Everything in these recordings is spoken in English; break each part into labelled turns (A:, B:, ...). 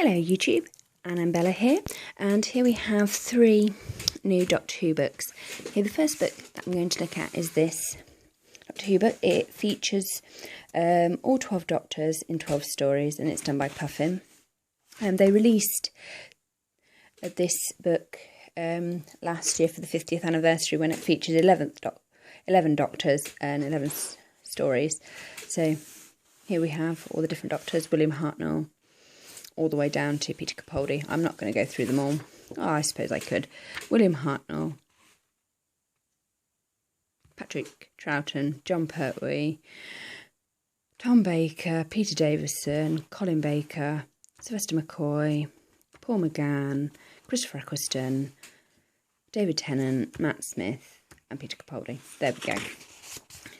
A: Hello YouTube, Annabella here, and here we have 3 new Doctor Who books. Here, the first book that I'm going to look at is this Doctor Who book. It features all 12 Doctors in 12 stories, and it's done by Puffin. They released this book last year for the 50th anniversary, when it featured 11 Doctors and 11 stories. So here we have all the different Doctors: William Hartnell, all the way down to Peter Capaldi. I'm not going to go through them all. Oh, I suppose I could. William Hartnell, Patrick Troughton, John Pertwee, Tom Baker, Peter Davison, Colin Baker, Sylvester McCoy, Paul McGann, Christopher Eccleston, David Tennant, Matt Smith, and Peter Capaldi. There we go.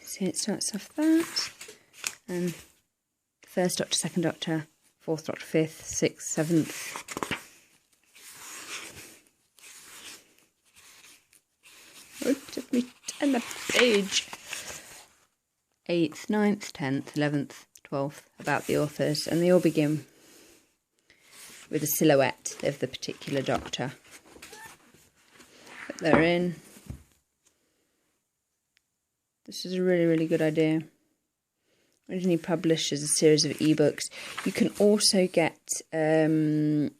A: So it starts off that. And first Doctor, second Doctor, 4th Doctor, 5th, 6th, 7th. Oh, let me turn the page. 8th, 9th, 10th, 11th, 12th, about the authors. And they all begin with a silhouette of the particular Doctor that they're in. This is a really, really good idea. Originally published as a series of ebooks. You can also get, it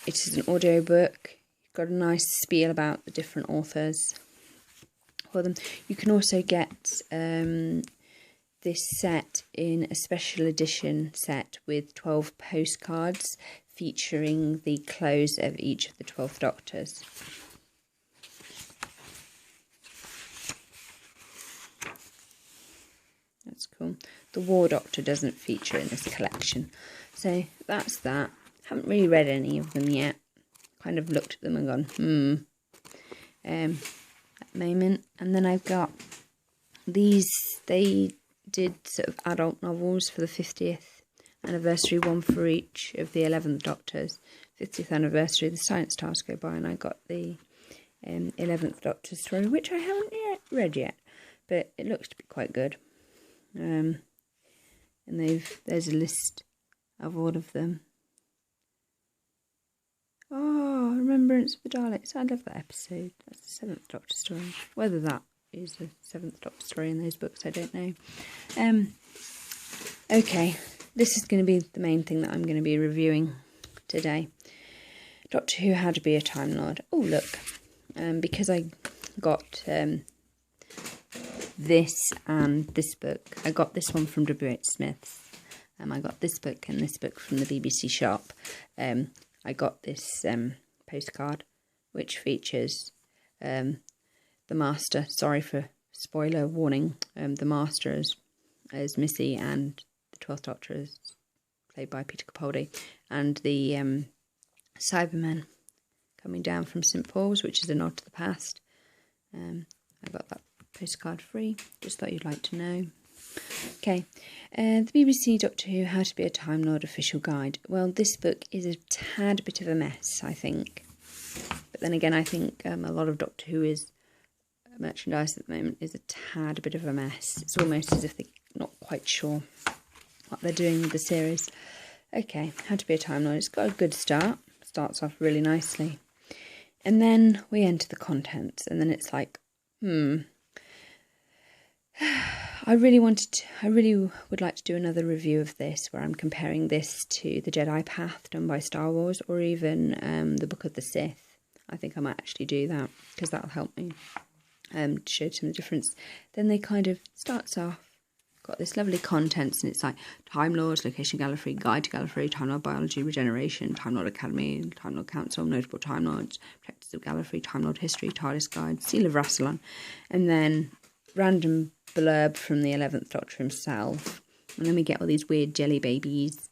A: is an audio book. You've got a nice spiel about the different authors for them. You can also get this set in a special edition set with 12 postcards featuring the clothes of each of the 12 Doctors. That's cool. The War Doctor doesn't feature in this collection. So that's that. Haven't really read any of them yet. Kind of looked at them and gone, at the moment. And then I've got these. They did sort of adult novels for the 50th anniversary, one for each of the 11th Doctors. 50th anniversary, the Science Stars go by, and I got the 11th Doctor story, which I haven't read yet, but it looks to be quite good. And there's a list of all of them. Oh, Remembrance of the Daleks. I love that episode. That's the 7th Doctor story. Whether that is the 7th Doctor story in those books, I don't know. Okay, this is going to be the main thing that I'm going to be reviewing today. Doctor Who: How to Be a Time Lord. Oh, look. Because I got this and this book. I got this one from W.H. Smith's. I got this book and this book from the BBC shop. I got this postcard, which features the Master. Sorry for spoiler warning. The Master as Missy, and the 12th Doctor is played by Peter Capaldi, and the Cybermen coming down from St Paul's, which is a nod to the past. I got that postcard free. Just thought you'd like to know. Okay, the BBC Doctor Who: How to Be a Time Lord official guide. Well, this book is a tad bit of a mess, I think. But then again, I think a lot of Doctor Who is merchandise at the moment is a tad bit of a mess. It's almost as if they're not quite sure what they're doing with the series. Okay, How to Be a Time Lord. It's got a good start. Starts off really nicely. And then we enter the contents, and then it's like, I really would like to do another review of this, where I'm comparing this to the Jedi Path done by Star Wars, or even the Book of the Sith. I think I might actually do that, because that'll help me to show some of the difference. Then they kind of starts off, got this lovely contents, and it's like Time Lords, Location Gallifrey, Guide to Gallifrey, Time Lord Biology, Regeneration, Time Lord Academy, Time Lord Council, Notable Time Lords, Protectors of Gallifrey, Time Lord History, TARDIS Guide, Seal of Rassilon, and then random blurb from the 11th Doctor himself. And then we get all these weird jelly babies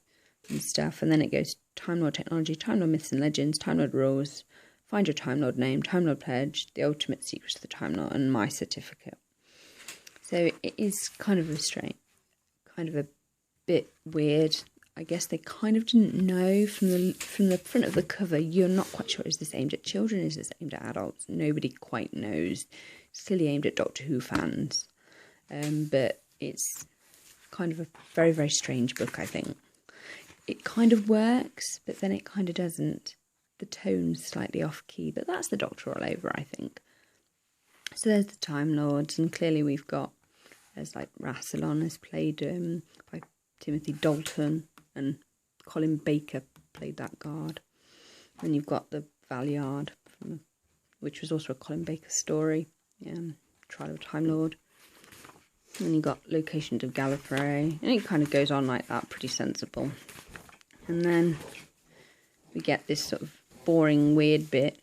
A: and stuff, and then it goes Time Lord Technology, Time Lord Myths and Legends, Time Lord Rules, Find Your Time Lord Name, Time Lord Pledge, The Ultimate Secrets of the Time Lord, and My Certificate. So it is kind of kind of a bit weird. I guess they kind of didn't know from the front of the cover. You're not quite sure, is this aimed at children? Is this aimed at adults? Nobody quite knows. It's clearly aimed at Doctor Who fans. But it's kind of a very, very strange book, I think. it kind of works, but then it kind of doesn't. The tone's slightly off key, but that's the Doctor all over, I think. So there's the Time Lords, and clearly we've got, there's like Rassilon is played by Timothy Dalton, and Colin Baker played that guard. And you've got the Valeyard, which was also a Colin Baker story, Trial of Time Lord. And then you've got Locations of Gallifrey, and it kind of goes on like that, pretty sensible. And then we get this sort of boring, weird bit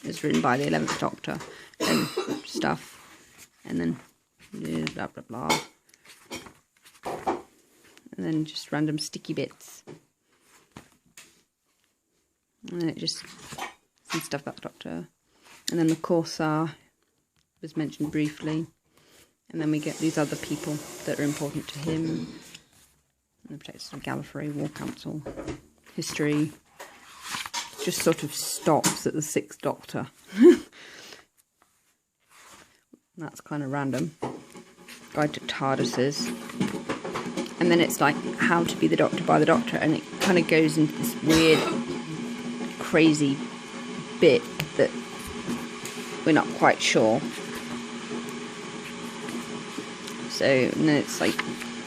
A: that's written by the 11th Doctor and stuff. And then blah, blah, blah. And then just random sticky bits. And then it just, some stuff about the Doctor. And then the Corsair was mentioned briefly. And then we get these other people that are important to him. And the Protectors of Gallifrey, War Council, history. Just sort of stops at the 6th Doctor. That's kind of random. Guide to TARDISes. And then it's like how to be the Doctor by the Doctor. And it kind of goes into this weird, crazy bit that we're not quite sure. So, and then it's like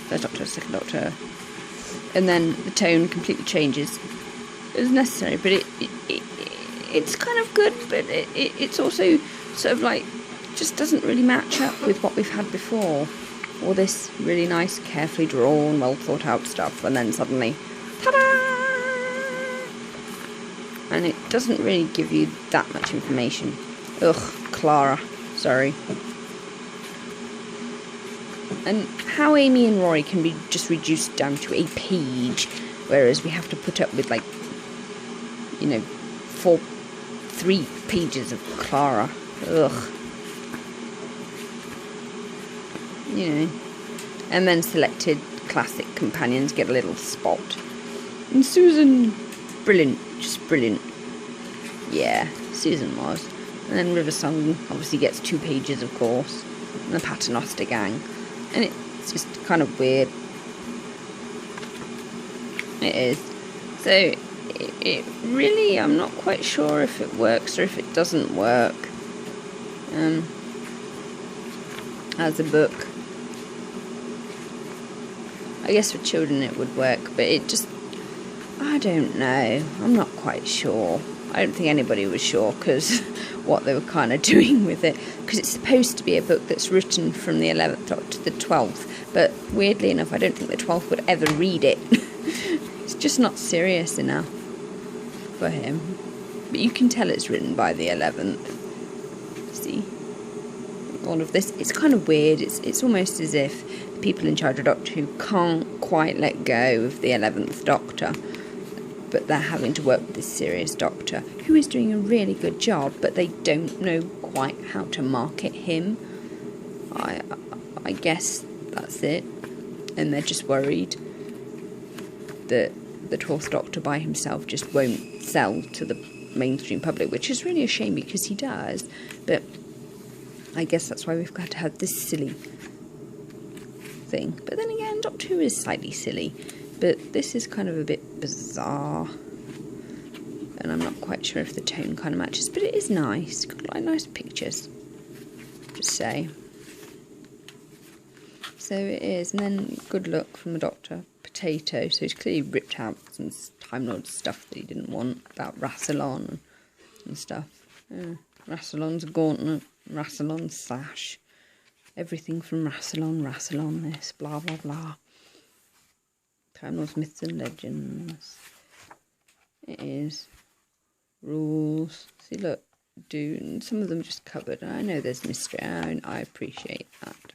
A: First Doctor, Second Doctor. And then the tone completely changes. It's necessary, but it's kind of good, but it's also sort of like, just doesn't really match up with what we've had before. All this really nice, carefully drawn, well thought out stuff, and then suddenly, ta-da! And it doesn't really give you that much information. Ugh, Clara, sorry. And how Amy and Rory can be just reduced down to a page, whereas we have to put up with, like, you know, 3 pages of Clara. Ugh. You know. And then selected classic companions get a little spot. And Susan, brilliant, just brilliant. Yeah, Susan was. And then River Song obviously gets 2 pages, of course. And the Paternoster Gang. And it's just kind of weird. It is. So, it really, I'm not quite sure if it works or if it doesn't work. As a book. I guess for children it would work, but it just, I don't know. I'm not quite sure. I don't think anybody was sure because what they were kind of doing with it. Because it's supposed to be a book that's written from the 11th Doctor to the 12th. But weirdly enough, I don't think the 12th would ever read it. It's just not serious enough for him. But you can tell it's written by the 11th. See? All of this. It's kind of weird. It's almost as if the people in charge of Doctor Who can't quite let go of the 11th Doctor. But they're having to work with this serious Doctor who is doing a really good job, but they don't know quite how to market him. I guess that's it. And they're just worried that the 12th Doctor by himself just won't sell to the mainstream public, which is really a shame because he does. But I guess that's why we've got to have this silly thing. But then again, Doctor Who is slightly silly. But this is kind of a bit bizarre. And I'm not quite sure if the tone kind of matches. But it is nice. Got like nice pictures. Just say. So it is. And then good luck from the Doctor. Potato. So he's clearly ripped out some Time Lord stuff that he didn't want. About Rassilon and stuff. Rassilon's gauntlet. Rassilon's sash. Everything from Rassilon this. Blah, blah, blah. Time Lords, Myths and Legends. It is. Rules. See, look. Some of them just covered. I know there's mystery. I appreciate that.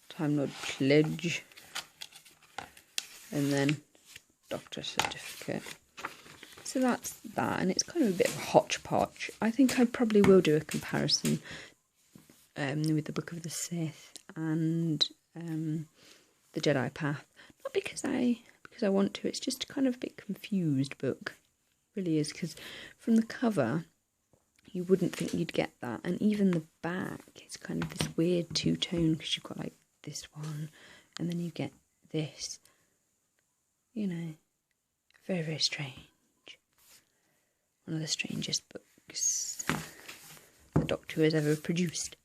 A: Time Lord Pledge. And then Doctor Certificate. So that's that. And it's kind of a bit of a hodgepodge. I think I probably will do a comparison with the Book of the Sith and the Jedi Path. Not because I want to, it's just kind of a bit confused book. It really is, because from the cover, you wouldn't think you'd get that. And even the back, it's kind of this weird two-tone, because you've got like this one, and then you get this. You know, Very, very strange. One of the strangest books the Doctor has ever produced.